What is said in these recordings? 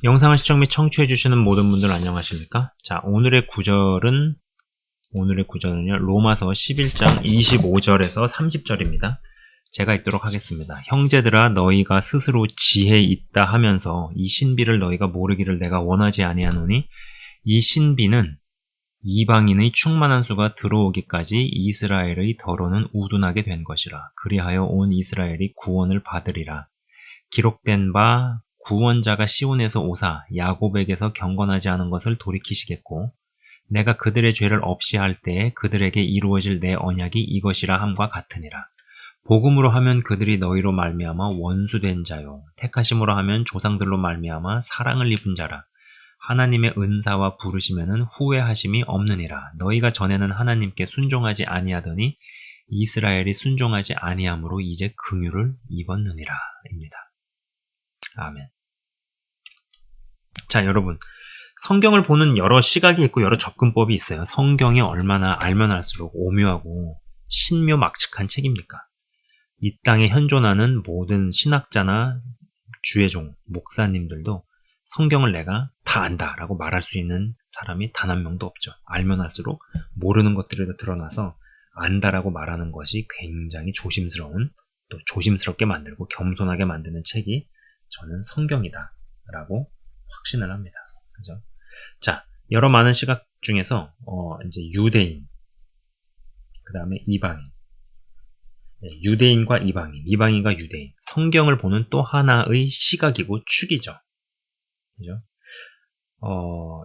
영상을 시청 및 청취해주시는 모든 분들 안녕하십니까? 자, 오늘의 구절은요, 로마서 11장 25절에서 30절입니다. 제가 읽도록 하겠습니다. 형제들아, 너희가 스스로 지혜 있다 하면서 이 신비를 너희가 모르기를 내가 원하지 아니하노니, 이 신비는 이방인의 충만한 수가 들어오기까지 이스라엘의 더러는 우둔하게 된 것이라. 그리하여 온 이스라엘이 구원을 받으리라. 기록된 바 구원자가 시온에서 오사 야곱에게서 경건하지 않은 것을 돌이키시겠고, 내가 그들의 죄를 없이 할 때에 그들에게 이루어질 내 언약이 이것이라 함과 같으니라. 복음으로 하면 그들이 너희로 말미암아 원수된 자요, 택하심으로 하면 조상들로 말미암아 사랑을 입은 자라. 하나님의 은사와 부르시면은 후회하심이 없느니라. 너희가 전에는 하나님께 순종하지 아니하더니 이스라엘이 순종하지 아니함으로 이제 긍휼을 입었느니라. 입니다. 아멘. 자, 여러분, 성경을 보는 여러 시각이 있고 여러 접근법이 있어요. 성경이 얼마나 알면 알수록 오묘하고 신묘막측한 책입니까? 이 땅에 현존하는 모든 신학자나 주의종, 목사님들도 성경을 내가 다 안다라고 말할 수 있는 사람이 단 한 명도 없죠. 알면 알수록 모르는 것들이 드러나서 안다라고 말하는 것이 굉장히 조심스러운, 또 조심스럽게 만들고 겸손하게 만드는 책이 저는 성경이다 라고 확신을 합니다. 그죠? 자, 여러 많은 시각 중에서 이제 유대인, 그 다음에 이방인, 유대인과 이방인, 이방인과 유대인, 성경을 보는 또 하나의 시각이고 축이죠. 그죠?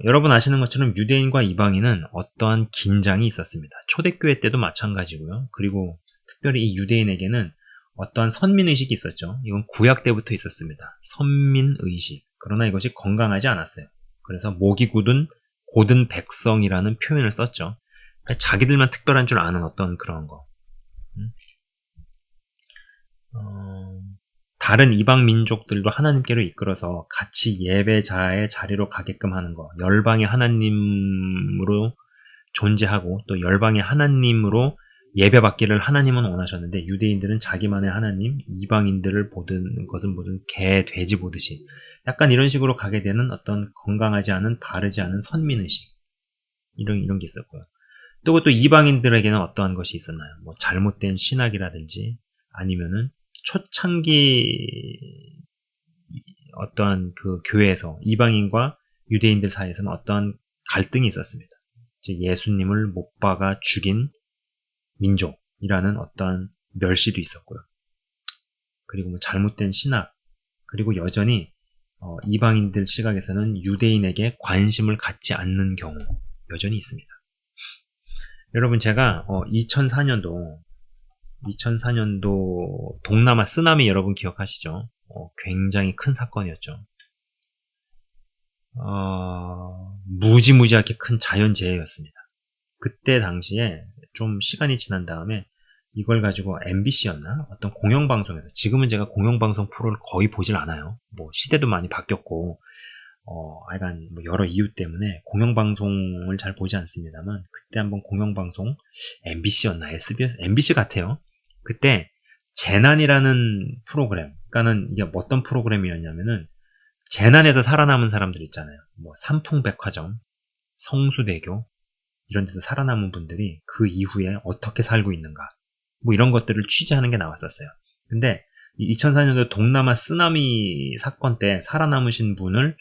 여러분 아시는 것처럼 유대인과 이방인은 어떠한 긴장이 있었습니다. 초대교회 때도 마찬가지고요. 그리고 특별히 이 유대인에게는 어떠한 선민의식이 있었죠. 이건 구약 때부터 있었습니다. 선민의식. 그러나 이것이 건강하지 않았어요. 그래서 목이 곧은 백성이라는 표현을 썼죠. 그러니까 자기들만 특별한 줄 아는 어떤 그런 거. 다른 이방 민족들도 하나님께로 이끌어서 같이 예배자의 자리로 가게끔 하는 거. 열방의 하나님으로 존재하고 또 열방의 하나님으로 예배받기를 하나님은 원하셨는데, 유대인들은 자기만의 하나님, 이방인들을 보는 것은 모든 개, 돼지 보듯이 약간 이런 식으로 가게 되는 어떤 건강하지 않은, 바르지 않은 선민의식, 이런 게 있었고요. 또 이방인들에게는 어떠한 것이 있었나요? 뭐 잘못된 신학이라든지 아니면은 초창기 어떠한 그 교회에서 이방인과 유대인들 사이에서는 어떠한 갈등이 있었습니다. 즉 예수님을 못 박아 죽인 민족이라는 어떠한 멸시도 있었고요. 그리고 뭐 잘못된 신학, 그리고 여전히 이방인들 시각에서는 유대인에게 관심을 갖지 않는 경우 여전히 있습니다. 여러분, 제가 2004년도 동남아 쓰나미 여러분 기억하시죠? 굉장히 큰 사건이었죠. 무지무지하게 큰 자연재해였습니다. 그때 당시에 좀 시간이 지난 다음에 이걸 가지고 MBC였나? 어떤 공영방송에서, 지금은 제가 공영방송 프로를 거의 보질 않아요. 뭐 시대도 많이 바뀌었고 하여간 뭐 여러 이유 때문에 공영방송을 잘 보지 않습니다만, 그때 한번 공영방송 MBC였나 SBS, MBC 같아요. 그때 재난이라는 프로그램, 그러니까는 이게 어떤 프로그램이었냐면은 재난에서 살아남은 사람들 있잖아요. 뭐 삼풍백화점, 성수대교 이런 데서 살아남은 분들이 그 이후에 어떻게 살고 있는가, 뭐 이런 것들을 취재하는 게 나왔었어요. 근데 2004년도 동남아 쓰나미 사건 때 살아남으신 분을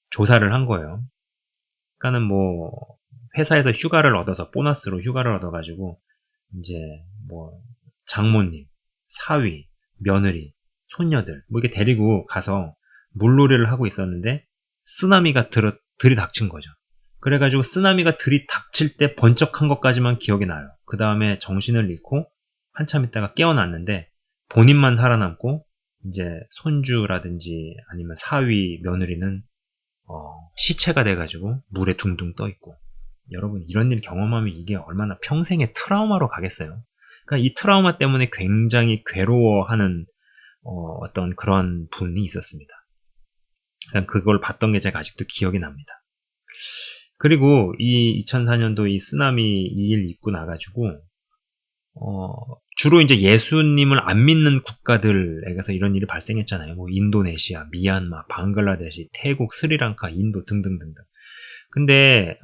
조사를 한 거예요. 그러니까는 뭐 회사에서 휴가를 얻어서, 보너스로 휴가를 얻어가지고 이제 뭐 장모님, 사위, 며느리, 손녀들 뭐 이렇게 데리고 가서 물놀이를 하고 있었는데 쓰나미가 들이닥친 거죠. 그래가지고 쓰나미가 들이닥칠 때 번쩍한 것까지만 기억이 나요. 그 다음에 정신을 잃고 한참 있다가 깨어났는데 본인만 살아남고 이제 손주라든지 아니면 사위, 며느리는 시체가 돼가지고 물에 둥둥 떠 있고. 여러분, 이런 일 경험하면 이게 얼마나 평생의 트라우마로 가겠어요. 그러니까 이 트라우마 때문에 굉장히 괴로워하는 어떤 그런 분이 있었습니다. 그걸 봤던 게 제가 아직도 기억이 납니다. 그리고 이 2004년도 이 쓰나미 이 일 있고 나가지고 주로 이제 예수님을 안 믿는 국가들에서 이런 일이 발생했잖아요. 뭐 인도네시아, 미얀마, 방글라데시, 태국, 스리랑카, 인도 등등등등. 근데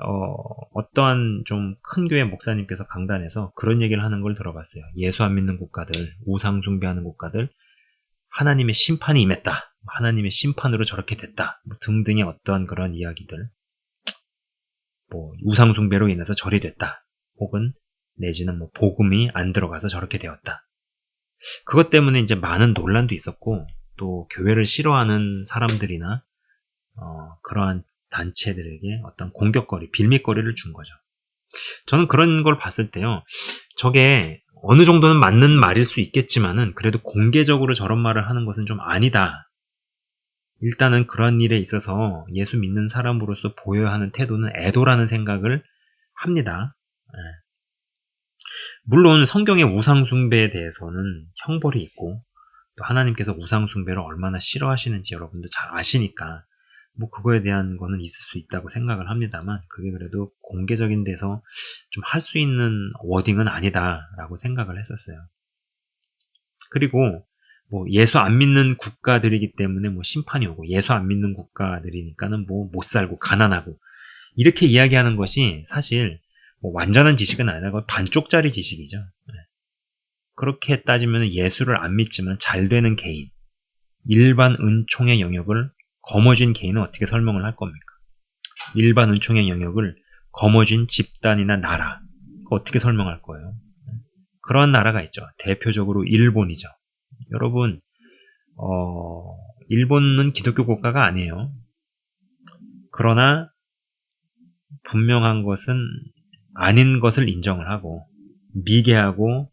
어떠한 좀 큰 교회 목사님께서 강단에서 그런 얘기를 하는 걸 들어봤어요. 예수 안 믿는 국가들, 우상 숭배하는 국가들, 하나님의 심판이 임했다. 하나님의 심판으로 저렇게 됐다. 뭐 등등의 어떠한 그런 이야기들. 뭐 우상 숭배로 인해서 절이 됐다. 혹은 내지는 뭐 복음이 안 들어가서 저렇게 되었다. 그것 때문에 이제 많은 논란도 있었고 또 교회를 싫어하는 사람들이나 그러한 단체들에게 어떤 공격거리, 빌미거리를 준 거죠. 저는 그런 걸 봤을 때요. 저게 어느 정도는 맞는 말일 수 있겠지만은 그래도 공개적으로 저런 말을 하는 것은 좀 아니다. 일단은 그런 일에 있어서 예수 믿는 사람으로서 보여야 하는 태도는 애도라는 생각을 합니다. 물론 성경의 우상숭배에 대해서는 형벌이 있고 또 하나님께서 우상숭배를 얼마나 싫어하시는지 여러분도 잘 아시니까 뭐 그거에 대한 거는 있을 수 있다고 생각을 합니다만 그게 그래도 공개적인 데서 좀 할 수 있는 워딩은 아니다라고 생각을 했었어요. 그리고 뭐 예수 안 믿는 국가들이기 때문에 뭐 심판이 오고 예수 안 믿는 국가들이니까는 뭐 못 살고 가난하고 이렇게 이야기하는 것이 사실 뭐 완전한 지식은 아니라 반쪽짜리 지식이죠. 그렇게 따지면 예수를 안 믿지만 잘 되는 개인, 일반 은총의 영역을 거머쥔 개인은 어떻게 설명을 할 겁니까? 일반 은총의 영역을 거머쥔 집단이나 나라, 어떻게 설명할 거예요? 그런 나라가 있죠. 대표적으로 일본이죠. 여러분, 일본은 기독교 국가가 아니에요. 그러나 분명한 것은 아닌 것을 인정을 하고 미개하고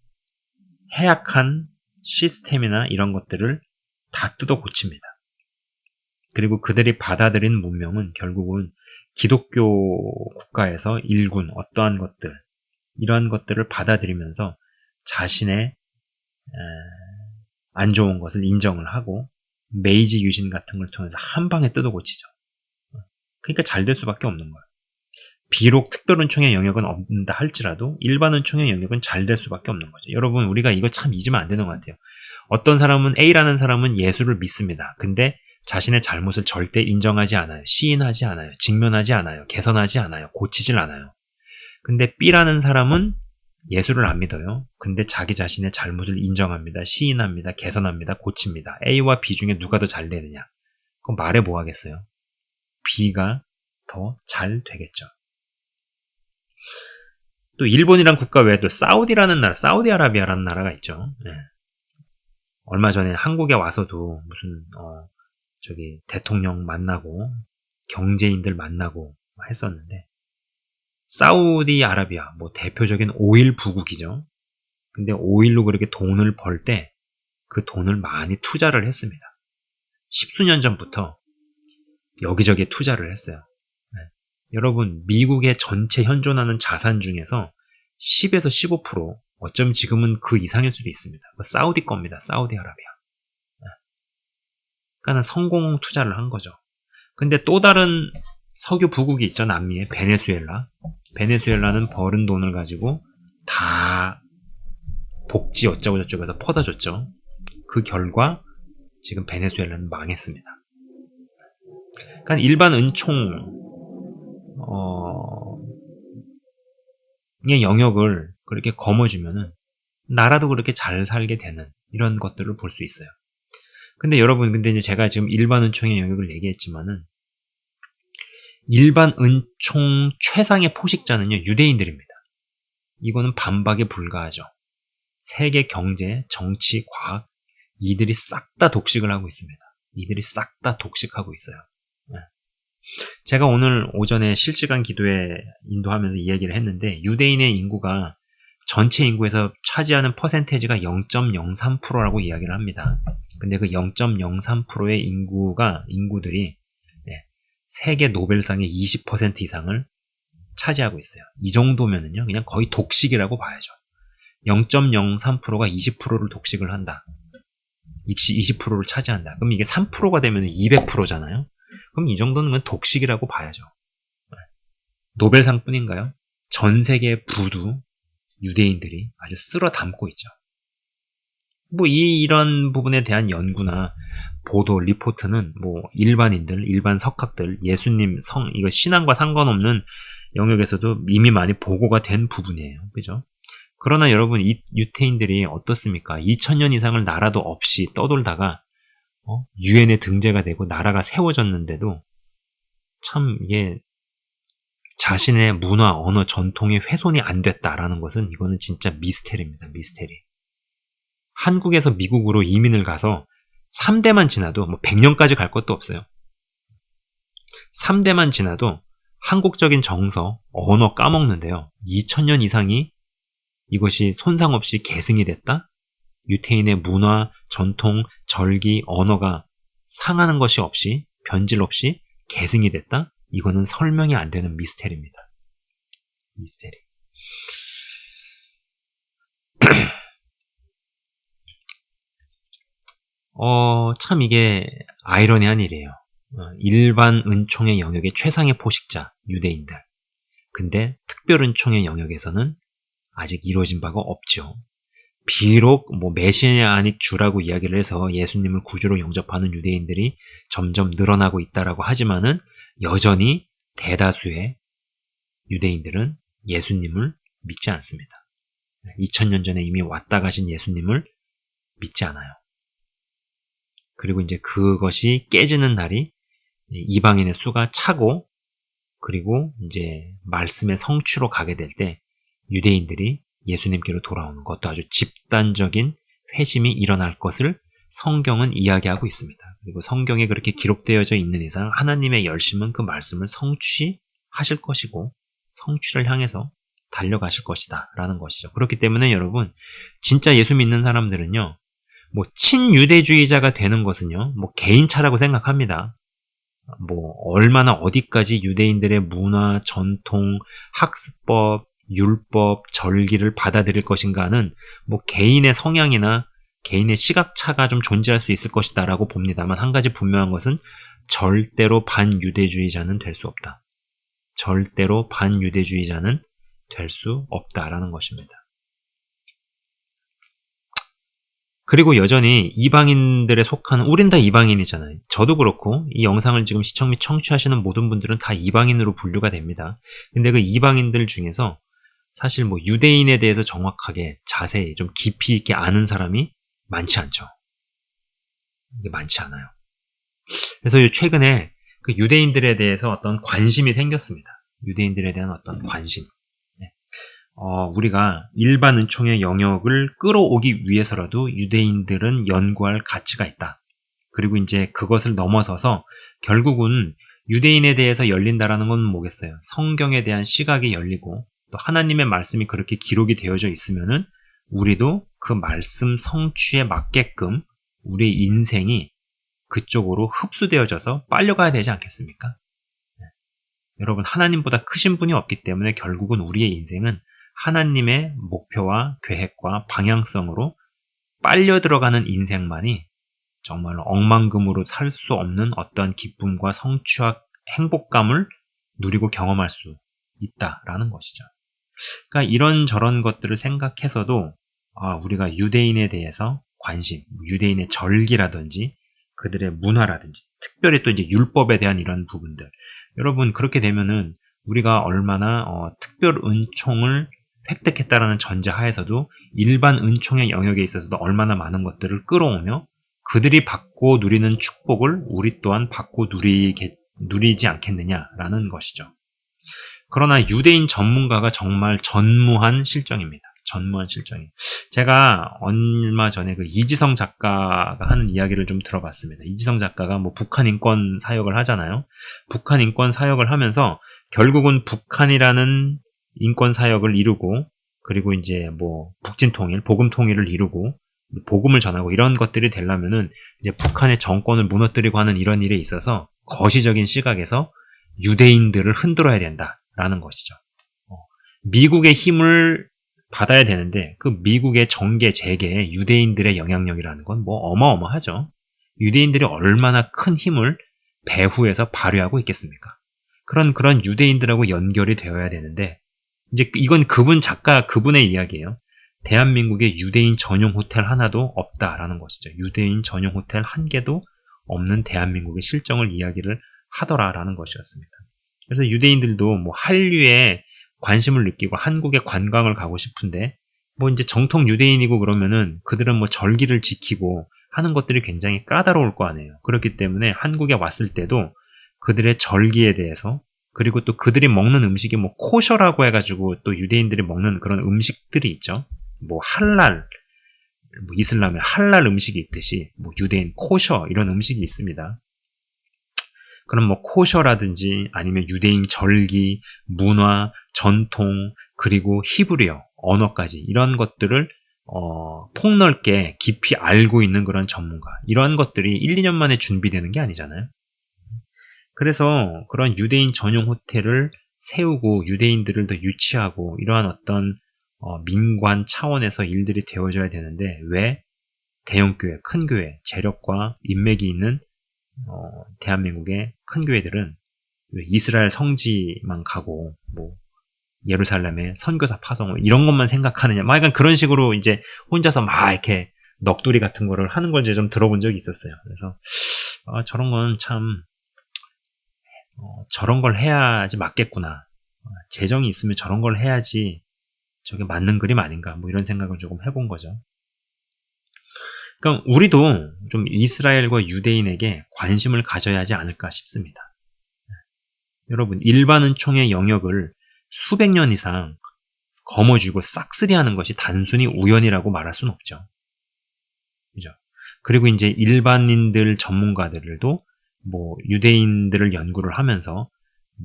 해악한 시스템이나 이런 것들을 다 뜯어 고칩니다. 그리고 그들이 받아들인 문명은 결국은 기독교 국가에서 일군 어떠한 것들 이러한 것들을 받아들이면서 자신의 안 좋은 것을 인정을 하고 메이지 유신 같은 걸 통해서 한 방에 뜯어 고치죠. 그러니까 잘 될 수밖에 없는 거예요. 비록 특별은총의 영역은 없는다 할지라도 일반 은총의 영역은 잘 될 수밖에 없는 거죠. 여러분 우리가 이거 참 잊으면 안 되는 것 같아요. 어떤 사람은 A라는 사람은 예수를 믿습니다. 근데 자신의 잘못을 절대 인정하지 않아요. 시인하지 않아요. 직면하지 않아요. 개선하지 않아요. 고치질 않아요. 근데 B라는 사람은 예수를 안 믿어요. 근데 자기 자신의 잘못을 인정합니다. 시인합니다. 개선합니다. 고칩니다. A와 B 중에 누가 더 잘 되느냐? 그럼 말해 뭐 하겠어요? B가 더 잘 되겠죠. 또 일본이란 국가 외에도 사우디라는 나라, 사우디아라비아라는 나라가 있죠. 네. 얼마 전에 한국에 와서도 무슨 대통령 만나고 경제인들 만나고 했었는데 사우디아라비아 뭐 대표적인 오일 부국이죠. 근데 오일로 그렇게 돈을 벌 때 그 돈을 많이 투자를 했습니다. 십수년 전부터 여기저기에 투자를 했어요. 네. 여러분 미국의 전체 현존하는 자산 중에서 10에서 15% 어쩌면 지금은 그 이상일 수도 있습니다. 사우디 겁니다. 사우디아라비아. 그러니까 성공 투자를 한 거죠. 근데 또 다른 석유 부국이 있죠. 남미에 베네수엘라. 베네수엘라는 벌은 돈을 가지고 다 복지 어쩌고 저쩌고 해서 퍼다줬죠. 그 결과 지금 베네수엘라는 망했습니다. 그러니까 일반 은총 의 영역을 그렇게 거머쥐면은 나라도 그렇게 잘 살게 되는 이런 것들을 볼 수 있어요. 근데 여러분, 근데 이제 제가 지금 일반 은총의 영역을 얘기했지만은 일반 은총 최상의 포식자는요 유대인들입니다. 이거는 반박에 불과하죠. 세계 경제, 정치, 과학 이들이 싹 다 독식을 하고 있습니다. 이들이 싹 다 독식하고 있어요. 제가 오늘 오전에 실시간 기도에 인도하면서 이 얘기를 했는데 유대인의 인구가 전체 인구에서 차지하는 퍼센테이지가 0.03%라고 이야기를 합니다. 근데 그 0.03%의 인구들이 세계 노벨상의 20% 이상을 차지하고 있어요. 이 정도면은요 그냥 거의 독식이라고 봐야죠. 0.03%가 20%를 독식을 한다. 20%를 차지한다. 그럼 이게 3%가 되면 200%잖아요. 그럼 이 정도는 그냥 독식이라고 봐야죠. 노벨상 뿐인가요? 전 세계 부두 유대인들이 아주 쓸어 담고 있죠. 뭐 이런 부분에 대한 연구나 보도, 리포트는 뭐 일반인들, 일반 석학들, 예수님, 이거 신앙과 상관없는 영역에서도 이미 많이 보고가 된 부분이에요. 그죠? 그러나 여러분, 이 유태인들이 어떻습니까? 2000년 이상을 나라도 없이 떠돌다가 유엔에 등재가 되고 나라가 세워졌는데도 참 이게 자신의 문화, 언어, 전통이 훼손이 안 됐다라는 것은 이거는 진짜 미스테리입니다. 미스테리. 한국에서 미국으로 이민을 가서 3대만 지나도 뭐 100년까지 갈 것도 없어요. 3대만 지나도 한국적인 정서, 언어 까먹는데요. 2000년 이상이 이것이 손상 없이 계승이 됐다? 유태인의 문화, 전통, 절기, 언어가 상하는 것이 없이, 변질 없이 계승이 됐다? 이거는 설명이 안 되는 미스테리입니다. 미스테리. 참 이게 아이러니한 일이에요. 일반 은총의 영역의 최상의 포식자, 유대인들. 근데 특별 은총의 영역에서는 아직 이루어진 바가 없죠. 비록 뭐 메시아닉 주라고 이야기를 해서 예수님을 구주로 영접하는 유대인들이 점점 늘어나고 있다라고 하지만은 여전히 대다수의 유대인들은 예수님을 믿지 않습니다. 2000년 전에 이미 왔다 가신 예수님을 믿지 않아요. 그리고 이제 그것이 깨지는 날이 이방인의 수가 차고, 그리고 이제 말씀의 성취로 가게 될 때 유대인들이 예수님께로 돌아오는 것도 아주 집단적인 회심이 일어날 것을 성경은 이야기하고 있습니다. 그리고 성경에 그렇게 기록되어져 있는 이상 하나님의 열심은 그 말씀을 성취하실 것이고 성취를 향해서 달려가실 것이다 라는 것이죠. 그렇기 때문에 여러분, 진짜 예수 믿는 사람들은요, 뭐 친유대주의자가 되는 것은요, 뭐 개인차라고 생각합니다. 뭐 얼마나 어디까지 유대인들의 문화, 전통, 학습법, 율법, 절기를 받아들일 것인가는 뭐 개인의 성향이나 개인의 시각차가 좀 존재할 수 있을 것이다 라고 봅니다만, 한 가지 분명한 것은 절대로 반유대주의자는 될 수 없다. 절대로 반유대주의자는 될 수 없다라는 것입니다. 그리고 여전히 이방인들에 속하는, 우린 다 이방인이잖아요. 저도 그렇고 이 영상을 지금 시청 및 청취하시는 모든 분들은 다 이방인으로 분류가 됩니다. 근데 그 이방인들 중에서 사실 뭐 유대인에 대해서 정확하게 자세히 좀 깊이 있게 아는 사람이 많지 않죠. 이게 많지 않아요. 그래서 최근에 그 유대인들에 대해서 어떤 관심이 생겼습니다. 유대인들에 대한 어떤 관심. 우리가 일반 은총의 영역을 끌어오기 위해서라도 유대인들은 연구할 가치가 있다. 그리고 이제 그것을 넘어서서 결국은 유대인에 대해서 열린다라는 건 뭐겠어요? 성경에 대한 시각이 열리고 또 하나님의 말씀이 그렇게 기록이 되어져 있으면은 우리도 그 말씀 성취에 맞게끔 우리 인생이 그쪽으로 흡수되어져서 빨려가야 되지 않겠습니까? 여러분, 하나님보다 크신 분이 없기 때문에 결국은 우리의 인생은 하나님의 목표와 계획과 방향성으로 빨려 들어가는 인생만이 정말로 억만금으로 살 수 없는 어떠한 기쁨과 성취와 행복감을 누리고 경험할 수 있다라는 것이죠. 그러니까 이런저런 것들을 생각해서도 우리가 유대인에 대해서 관심, 유대인의 절기라든지 그들의 문화라든지 특별히 또 이제 율법에 대한 이런 부분들, 여러분 그렇게 되면은 우리가 얼마나 특별 은총을 획득했다라는 전제하에서도 일반 은총의 영역에 있어서도 얼마나 많은 것들을 끌어오며 그들이 받고 누리는 축복을 우리 또한 받고 누리지 않겠느냐라는 것이죠. 그러나 유대인 전문가가 정말 전무한 실정입니다. 전무한 실정이. 제가 얼마 전에 그 이지성 작가가 하는 이야기를 좀 들어봤습니다. 이지성 작가가 뭐 북한 인권 사역을 하잖아요. 북한 인권 사역을 하면서 결국은 북한이라는 인권 사역을 이루고, 그리고 이제 뭐 북진 통일, 복음 통일을 이루고 복음을 전하고 이런 것들이 되려면은 이제 북한의 정권을 무너뜨리고 하는 이런 일에 있어서 거시적인 시각에서 유대인들을 흔들어야 된다라는 것이죠. 미국의 힘을 받아야 되는데 그 미국의 정계, 재계에 유대인들의 영향력이라는 건 뭐 어마어마하죠. 유대인들이 얼마나 큰 힘을 배후에서 발휘하고 있겠습니까? 그런 유대인들하고 연결이 되어야 되는데, 이제 이건 그분의 이야기예요. 대한민국에 유대인 전용 호텔 하나도 없다라는 것이죠. 유대인 전용 호텔 한 개도 없는 대한민국의 실정을 이야기를 하더라라는 것이었습니다. 그래서 유대인들도 뭐 한류에 관심을 느끼고 한국에 관광을 가고 싶은데 뭐 이제 정통 유대인이고 그러면은 그들은 뭐 절기를 지키고 하는 것들이 굉장히 까다로울 거 아니에요. 그렇기 때문에 한국에 왔을 때도 그들의 절기에 대해서 그리고 또 그들이 먹는 음식이 뭐 코셔라고 해가지고 또 유대인들이 먹는 그런 음식들이 있죠. 뭐 할랄, 뭐 이슬람의 할랄 음식이 있듯이 뭐 유대인 코셔 이런 음식이 있습니다. 그럼 뭐 코셔라든지 아니면 유대인 절기, 문화, 전통 그리고 히브리어, 언어까지 이런 것들을 폭넓게 깊이 알고 있는 그런 전문가 이런 것들이 1, 2년 만에 준비되는 게 아니잖아요. 그래서 그런 유대인 전용 호텔을 세우고 유대인들을 더 유치하고 이러한 어떤 민관 차원에서 일들이 되어져야 되는데 왜 대형교회, 큰 교회, 재력과 인맥이 있는 대한민국의 큰 교회들은 이스라엘 성지만 가고 뭐 예루살렘에 선교사 파송 이런 것만 생각하느냐 막 약간 그런 식으로 이제 혼자서 막 이렇게 넋두리 같은 거를 하는 걸 이제 좀 들어본 적이 있었어요. 그래서 저런 건 참 저런 걸 해야지 맞겠구나. 재정이 있으면 저런 걸 해야지 저게 맞는 그림 아닌가 뭐 이런 생각을 조금 해본 거죠. 그러니까 우리도 좀 이스라엘과 유대인에게 관심을 가져야 하지 않을까 싶습니다. 여러분 일반 은총의 영역을 수백 년 이상 거머쥐고 싹쓸이하는 것이 단순히 우연이라고 말할 수는 없죠. 그죠? 그리고 이제 일반인들 전문가들도 뭐 유대인들을 연구를 하면서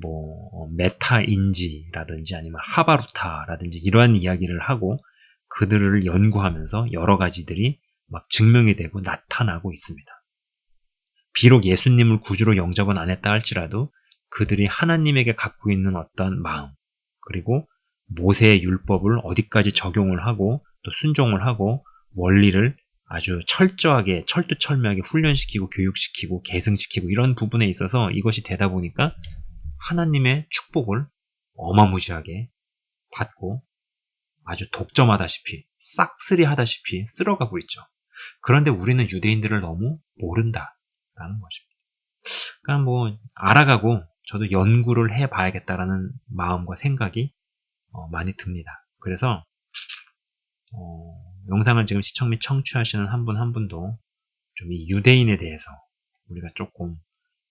뭐 메타인지라든지 아니면 하바루타라든지 이러한 이야기를 하고 그들을 연구하면서 여러 가지들이 막 증명이 되고 나타나고 있습니다. 비록 예수님을 구주로 영접은 안 했다 할지라도 그들이 하나님에게 갖고 있는 어떤 마음 그리고 모세의 율법을 어디까지 적용을 하고 또 순종을 하고 원리를 아주 철저하게 철두철미하게 훈련시키고 교육시키고 계승시키고 이런 부분에 있어서 이것이 되다 보니까 하나님의 축복을 어마무시하게 받고 아주 독점하다시피 싹쓸이하다시피 쓸어가고 있죠. 그런데 우리는 유대인들을 너무 모른다라는 것입니다. 그러니까 뭐 알아가고 저도 연구를 해봐야겠다라는 마음과 생각이 많이 듭니다. 그래서 영상을 지금 시청 및 청취하시는 한 분 한 분도 좀 이 유대인에 대해서 우리가 조금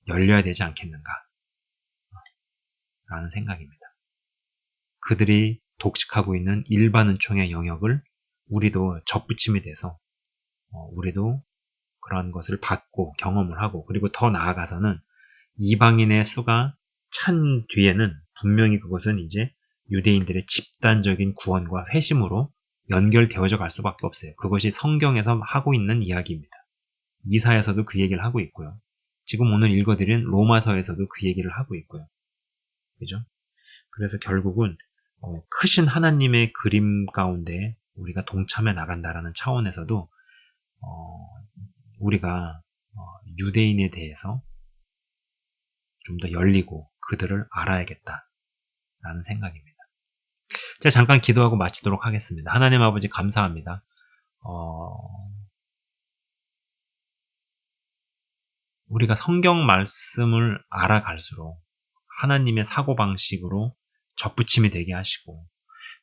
열려야 되지 않겠는가 라는 생각입니다. 그들이 독식하고 있는 일반 은총의 영역을 우리도 접붙임이 돼서 우리도 그런 것을 받고 경험을 하고 그리고 더 나아가서는 이방인의 수가 찬 뒤에는 분명히 그것은 이제 유대인들의 집단적인 구원과 회심으로 연결되어져 갈 수밖에 없어요. 그것이 성경에서 하고 있는 이야기입니다. 이사야서도 그 얘기를 하고 있고요. 지금 오늘 읽어드린 로마서에서도 그 얘기를 하고 있고요. 그죠? 그래서 결국은 크신 하나님의 그림 가운데 우리가 동참해 나간다라는 차원에서도 우리가 유대인에 대해서 좀 더 열리고 그들을 알아야겠다라는 생각입니다. 제가 잠깐 기도하고 마치도록 하겠습니다. 하나님 아버지 감사합니다. 우리가 성경 말씀을 알아갈수록 하나님의 사고방식으로 접붙임이 되게 하시고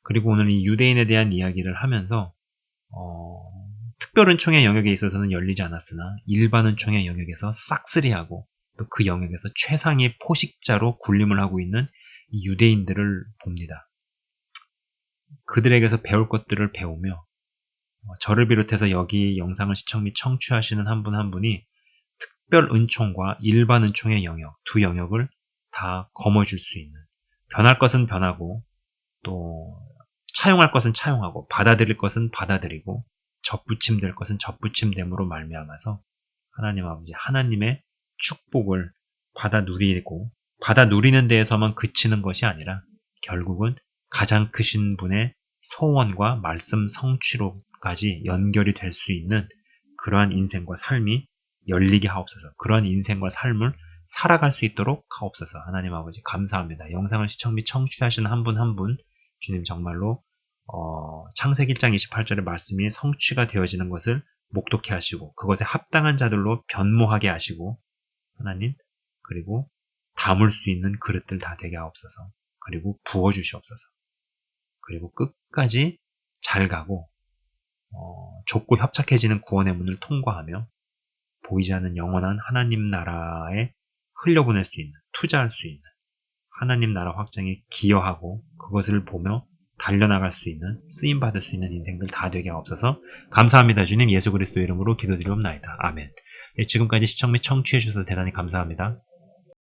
그리고 오늘 이 유대인에 대한 이야기를 하면서 특별은총의 영역에 있어서는 열리지 않았으나 일반은총의 영역에서 싹쓸이하고 또 그 영역에서 최상의 포식자로 군림을 하고 있는 이 유대인들을 봅니다. 그들에게서 배울 것들을 배우며 저를 비롯해서 여기 영상을 시청 및 청취하시는 한 분 한 분이 특별 은총과 일반 은총의 영역, 두 영역을 다 거머쥘 수 있는 변할 것은 변하고 또 차용할 것은 차용하고 받아들일 것은 받아들이고 접붙임될 것은 접붙임됨으로 말미암아서 하나님 아버지 하나님의 축복을 받아 누리고 받아 누리는 데에서만 그치는 것이 아니라 결국은 가장 크신 분의 소원과 말씀 성취로까지 연결이 될 수 있는 그러한 인생과 삶이 열리게 하옵소서. 그러한 인생과 삶을 살아갈 수 있도록 하옵소서. 하나님 아버지 감사합니다. 영상을 시청 및 청취하시는 한 분 한 분 주님 정말로 창세기 1장 28절의 말씀이 성취가 되어지는 것을 목독해 하시고 그것에 합당한 자들로 변모하게 하시고 하나님, 그리고 담을 수 있는 그릇들 다 되게 하옵소서. 그리고 부어주시옵소서. 그리고 끝까지 잘 가고 좁고 협착해지는 구원의 문을 통과하며 보이지 않는 영원한 하나님 나라에 흘려보낼 수 있는, 투자할 수 있는 하나님 나라 확장에 기여하고 그것을 보며 달려나갈 수 있는, 쓰임받을 수 있는 인생들 다 되게 하옵소서. 감사합니다. 주님 예수 그리스도 이름으로 기도드리옵나이다. 아멘. 지금까지 시청 및 청취해 주셔서 대단히 감사합니다.